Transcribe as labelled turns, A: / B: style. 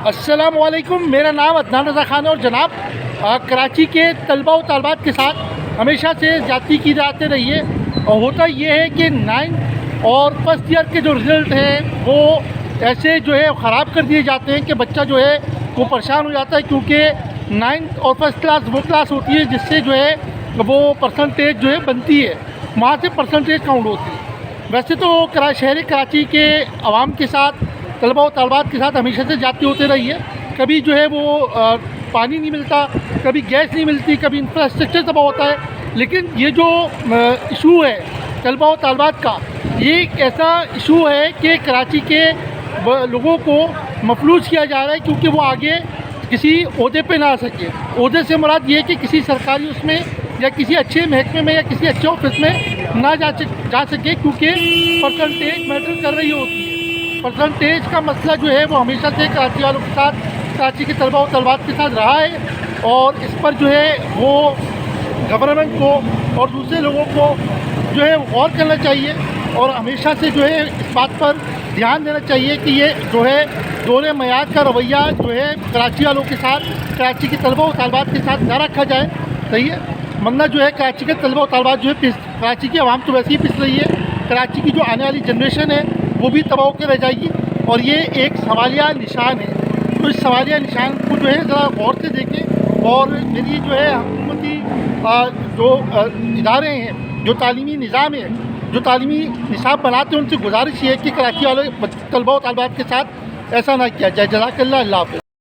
A: السلام علیکم، میرا نام عدنان رضا خان ہے اور جناب کراچی کے طلباء و طالبات کے ساتھ ہمیشہ سے زیادتی کی جاتی رہی ہے، اور ہوتا یہ ہے کہ 9 اور فرسٹ ایئر کے جو رزلٹ ہیں وہ ایسے جو ہے خراب کر دیے جاتے ہیں کہ بچہ جو ہے وہ پریشان ہو جاتا ہے، کیونکہ 9 اور فرسٹ کلاس وہ کلاس ہوتی ہے جس سے جو ہے وہ پرسنٹیج جو ہے بنتی ہے، وہاں سے پرسنٹیج کاؤنٹ ہوتی ہے۔ ویسے تو شہر کراچی کے عوام کے ساتھ طلباء و طالبات کے ساتھ ہمیشہ سے زیادتی ہوتے رہی ہے، کبھی جو ہے وہ پانی نہیں ملتا، کبھی گیس نہیں ملتی، کبھی انفراسٹرکچر تباہ ہوتا ہے، لیکن یہ جو ایشو ہے طلباء و طالبات کا، یہ ایک ایسا ایشو ہے کہ کراچی کے لوگوں کو مفلوج کیا جا رہا ہے، کیونکہ وہ آگے کسی عہدے پہ نہ آ سکے۔ عہدے سے مراد یہ ہے کہ کسی سرکاری اس میں یا کسی اچھے محکمے میں یا کسی اچھے آفس میں نہ جا سکے، کیونکہ پرسنٹیج میٹر کر رہی ہوتی ہے۔ پرسنٹیج کا مسئلہ جو ہے وہ ہمیشہ سے کراچی والوں کے ساتھ، کراچی کے طلباء و طالبات کے ساتھ رہا ہے، اور اس پر جو ہے وہ گورنمنٹ کو اور دوسرے لوگوں کو جو ہے غور کرنا چاہیے، اور ہمیشہ سے جو ہے اس بات پر دھیان دینا چاہیے کہ یہ جو ہے دور میعاد کا رویہ جو ہے کراچی والوں کے ساتھ، کراچی کے طلباء و طالبات کے ساتھ نہ رکھا جائے، صحیح ہے؟ ورنہ جو ہے کراچی کے طلباء و طالبات جو ہے کراچی کی عوام تو ویسے ہی پس رہی ہے، کراچی کی جو آنے والی جنریشن ہے وہ بھی تباہ ہو کے رہ جائے گی، اور یہ ایک سوالیہ نشان ہے۔ تو اس سوالیہ نشان کو جو ہے ذرا غور سے دیکھیں، اور میری جو ہے حکومتی جو ادارے ہیں، جو تعلیمی نظام ہے، جو تعلیمی نصاب بناتے ہیں، ان سے گزارش یہ ہے کہ کراچی والے طلباء و طالبات کے ساتھ ایسا نہ کیا جائے۔ جزاک اللہ، اللہ حافظ۔